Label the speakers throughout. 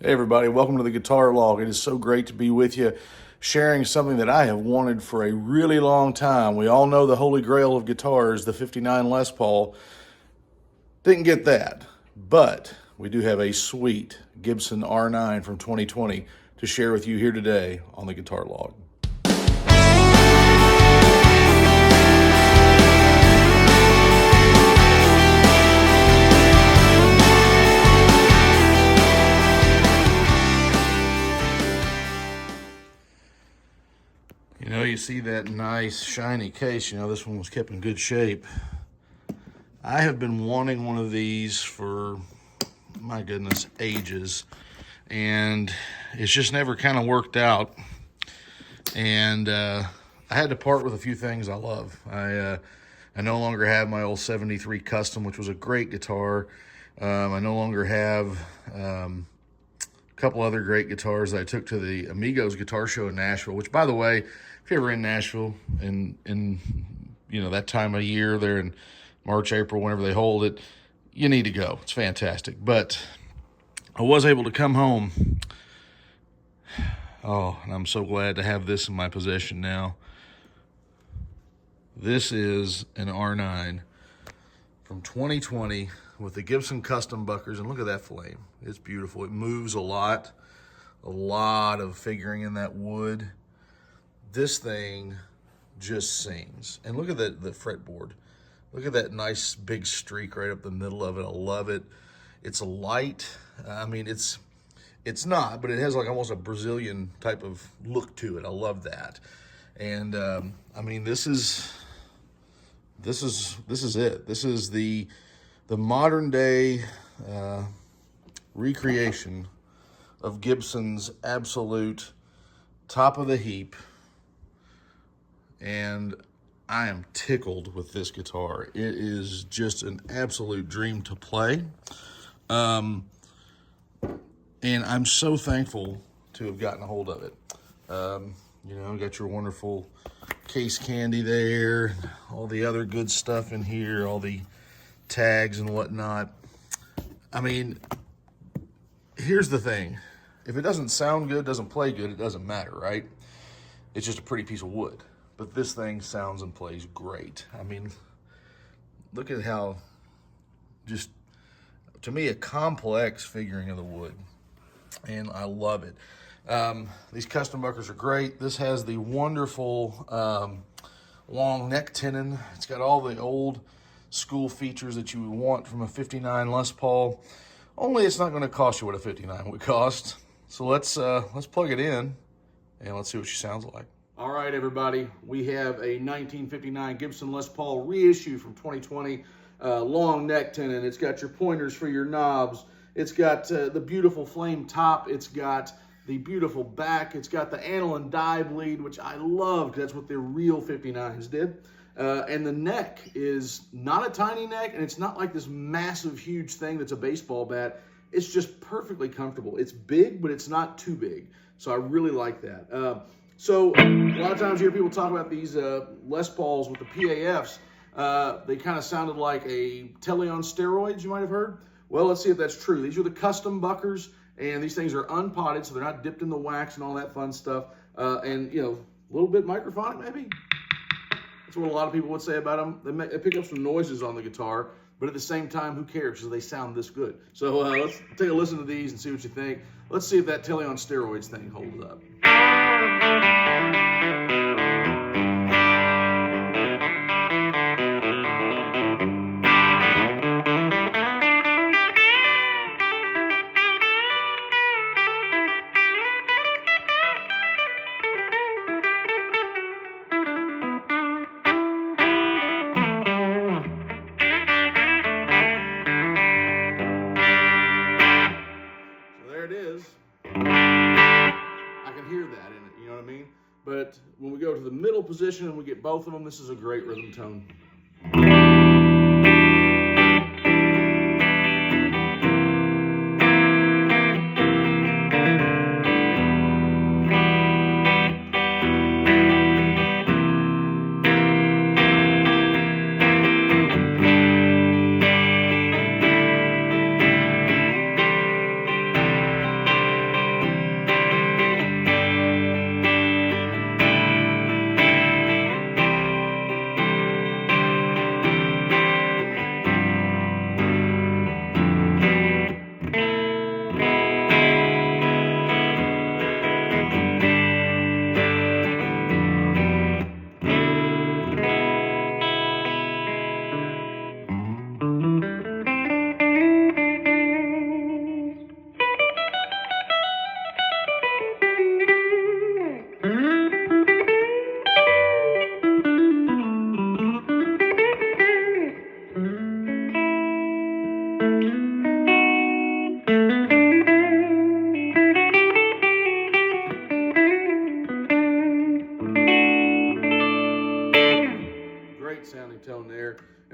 Speaker 1: Hey everybody, welcome to the Guitar Log. It is so great to be with you, sharing something that I have wanted for a really long time. We all know the holy grail of guitars, the 59 Les Paul. Didn't get that, but we do have a sweet Gibson R9 from 2020 to share with you here today on the Guitar Log. You see that nice shiny case. This one was kept in good shape. I have been wanting one of these for, my goodness, ages. And it's just never kind of worked out. And I had to part with a few things I love. I no longer have my old 73 Custom, which was a great guitar. I no longer have a couple other great guitars that I took to the Amigos Guitar Show in Nashville, which, by the way, if you're ever in Nashville in that time of year there in March, April, whenever they hold it, you need to go. It's fantastic. But I was able to come home. Oh, and I'm so glad to have this in my possession now. This is an R9 from 2020 with the Gibson custom buckers, and look at that flame. It's beautiful. It moves a lot of figuring in that wood. This thing just sings. And look at the fretboard. Look at that nice big streak right up the middle of it. I love it. It's light. I mean, it's not, but it has like almost a Brazilian type of look to it. I love that. And I mean, this is it. This is the modern day recreation of Gibson's absolute top of the heap. And I am tickled with this guitar. It is just an absolute dream to play. And I'm so thankful to have gotten a hold of it. Got your wonderful case candy there, all the other good stuff in here, all the tags and whatnot. I mean, here's the thing. If it doesn't sound good, doesn't play good, it doesn't matter, right? It's just a pretty piece of wood. But this thing sounds and plays great. I mean, look at how just, to me, a complex figuring of the wood. And I love it. These custom buckers are great. This has the wonderful long neck tenon. It's got all the old school features that you would want from a 59 Les Paul. Only it's not going to cost you what a 59 would cost. So let's plug it in and let's see what she sounds like. All right, everybody, we have a 1959 Gibson Les Paul reissue from 2020, long neck tenon. It's got your pointers for your knobs. It's got the beautiful flame top. It's got the beautiful back. It's got the aniline die bleed, which I love because that's what the real 59s did. And the neck is not a tiny neck, and it's not like this massive, huge thing that's a baseball bat. It's just perfectly comfortable. It's big, but it's not too big. So I really like that. So a lot of times you hear people talk about these Les Pauls with the PAFs. They kind of sounded like a Tele on steroids, you might have heard. Well, let's see if that's true. These are the custom buckers, and these things are unpotted, so they're not dipped in the wax and all that fun stuff. And, a little bit microphonic maybe. That's what a lot of people would say about them. They pick up some noises on the guitar, but at the same time, who cares? Because they sound this good. So let's take a listen to these and see what you think. Let's see if that Tele on steroids thing holds up. I can hear that in it, you know what I mean? But when we go to the middle position and we get both of them, this is a great rhythm tone.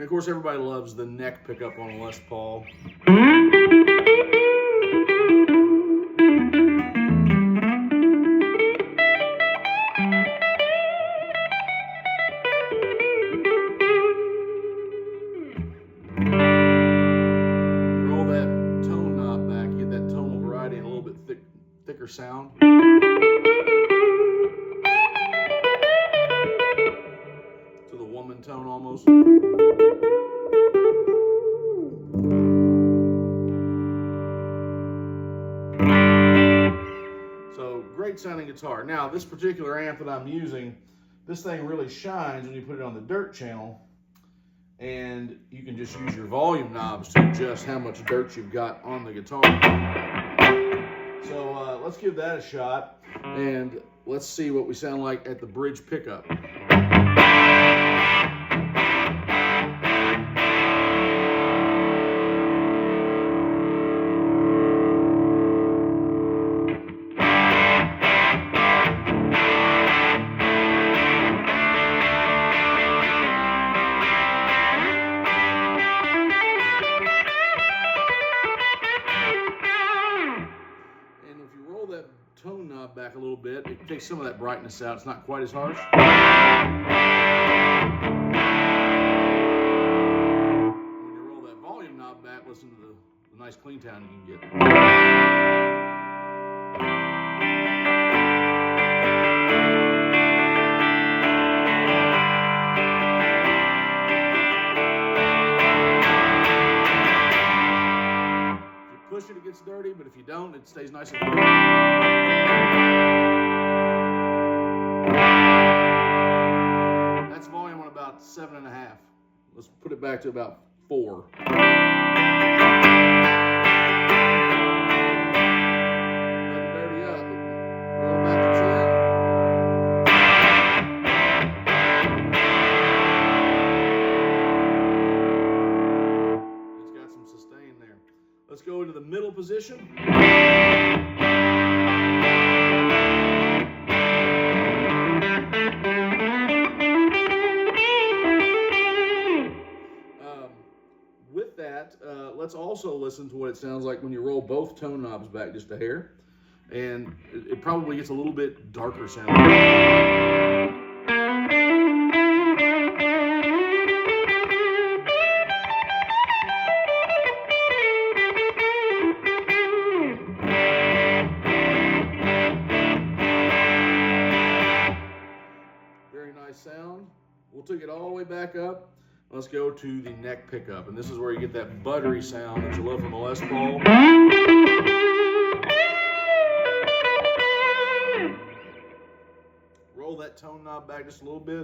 Speaker 1: of course, everybody loves the neck pickup on a Les Paul. Roll that tone knob back, you get that tonal variety and a little bit thicker sound. To the woman tone almost. So great sounding guitar. Now this particular amp that I'm using, this thing really shines when you put it on the dirt channel, and you can just use your volume knobs to adjust how much dirt you've got on the guitar. So let's give that a shot, and let's see what we sound like at the bridge pickup. Tone knob back a little bit, it takes some of that brightness out. It's not quite as harsh. When you roll that volume knob back, listen to the nice clean tone you can get. Push it, it gets dirty, but if you don't, it stays nice and clean. That's volume on about 7.5. Let's put it back to about 4. Doesn't dirty up, but roll back to 10. It's got some sustain there. Let's go into the middle position. With that, let's also listen to what it sounds like when you roll both tone knobs back just a hair. And it probably gets a little bit darker sounding. Sound. We'll take it all the way back up. Let's go to the neck pickup, and this is where you get that buttery sound that you love from the Les Paul. Roll that tone knob back just a little bit.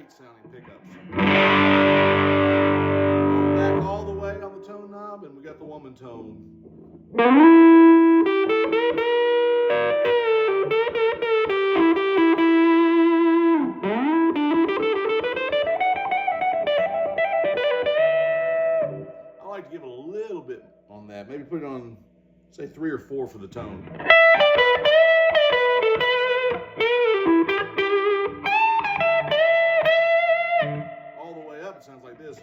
Speaker 1: Sounding pickups. Roll it back all the way on the tone knob, and we got the woman tone. I like to give it a little bit on that. Maybe put it on, say, 3 or 4 for the tone. It sounds like this.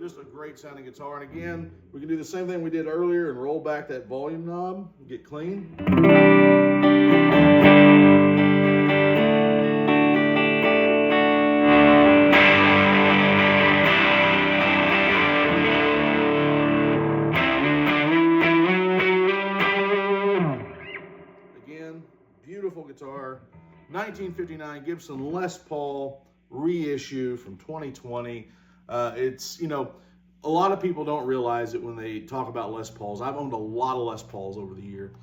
Speaker 1: Just a great sounding guitar. And again, we can do the same thing we did earlier and roll back that volume knob and get clean. Beautiful guitar, 1959 Gibson Les Paul reissue from 2020. It's, you know, a lot of people don't realize it when they talk about Les Pauls. I've owned a lot of Les Pauls over the year.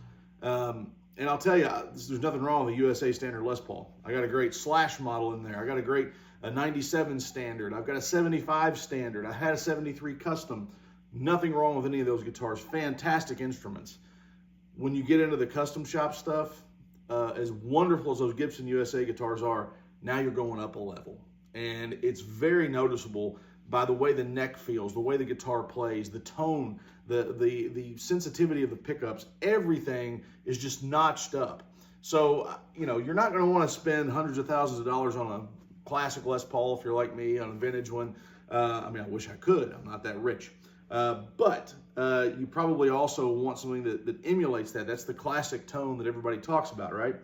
Speaker 1: And I'll tell you, there's nothing wrong with the USA Standard Les Paul. I got a great Slash model in there. I got a great 97 Standard. I've got a 75 Standard. I had a 73 Custom. Nothing wrong with any of those guitars. Fantastic instruments. When you get into the custom shop stuff, as wonderful as those Gibson USA guitars are, now you're going up a level. And it's very noticeable by the way the neck feels, the way the guitar plays, the tone, the sensitivity of the pickups. Everything is just notched up. So, you know, you're not going to want to spend hundreds of thousands of dollars on a classic Les Paul if you're like me, on a vintage one. I mean, I wish I could. I'm not that rich. But you probably also want something that emulates that. That's the classic tone that everybody talks about, right?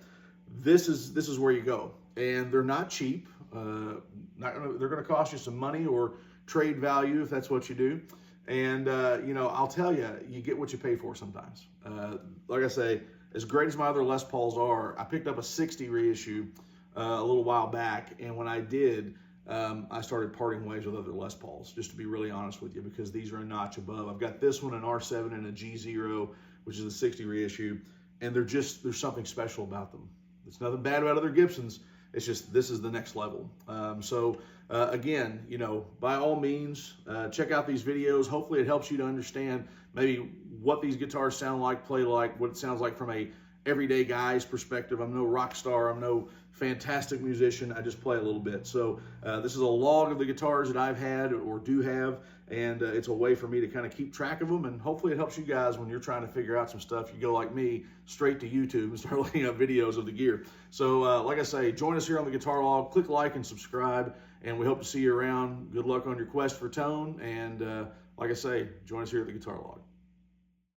Speaker 1: This is where you go. And they're not cheap. They're going to cost you some money or trade value if that's what you do. And, you know, I'll tell you, you get what you pay for sometimes. Like I say, as great as my other Les Pauls are, I picked up a 60 reissue a little while back. And when I did, I started parting ways with other Les Pauls, just to be really honest with you, because these are a notch above. I've got this one, an R7 and a G0, which is a 60 reissue, and there's something special about them. It's nothing bad about other Gibsons. It's just, this is the next level. Again, you know, by all means, check out these videos. Hopefully it helps you to understand maybe what these guitars sound like, play like, what it sounds like from a everyday guy's perspective. I'm no rock star. I'm no fantastic musician. I just play a little bit. So this is a log of the guitars that I've had or do have, and it's a way for me to kind of keep track of them, and hopefully it helps you guys when you're trying to figure out some stuff. You go like me, straight to YouTube and start looking up videos of the gear. So like I say, join us here on the Guitar Log. Click like and subscribe, and we hope to see you around. Good luck on your quest for tone, and like I say, join us here at the Guitar Log.